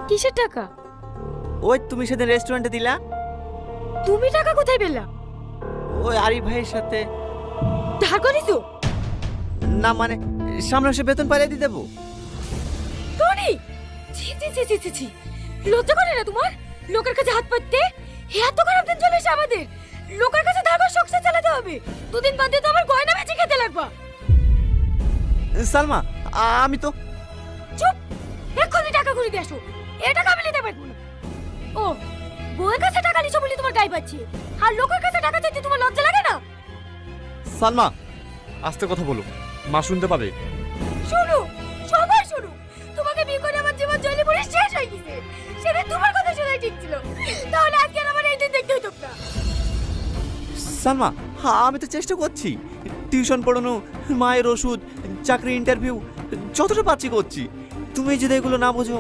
কিসের টাকা? ওই তুমি সেদিন রেস্টুরেন্টে দিলা, তুমি টাকা কোথায় পেলা? ওই আরিফ ভাইয়ের সাথে। ধার করিছো? না মানে সামনে এসে বেতন পাইয়ে দিয়ে দেবো। টনি, ছি ছি ছি ছি ছি ছি, লজ্জা করে না তোমার? লোকের কাছে হাত পাততে? এত খারাপ দিন চলে এসে আমাদের। লোকের কাছে ধার করে সংসার চালাতে হবে। দুদিন বাদে তো আমার গয়না বেচে খেতে লাগবা। সালমা, আমি তো। চুপ, এক্ষুনি টাকা করে দিয়ে আসো। এ টাকা আমি নিতে পারবো না। ও, বউয়ের কাছে টাকা নিছো বলে তোমার গায়ে পাচ্ছি, আর লোকের কাছে টাকা চাইতে তোমার লজ্জা লাগে না? সালমা, আস্তে কথা বলো, মা শুনতে পাবে। শোনো, সবাই শোনো, তোমাকে বিয়ে করে আমার জীবন জলে পড়ে শেষ হয়ে গেছে। সেটা তোমার কথা শোনাই ঠিক ছিল, তাহলে আজকে আর আমার এই দিন দেখতে হতো না। সালমা, আমি তো চেষ্টা করছি। টিউশন পড়ানো, মায়ের ওষুধ, চাকরি ইন্টারভিউ, যতটা পাচ্ছি করছি। তুমি যদি এগুলো না বোঝো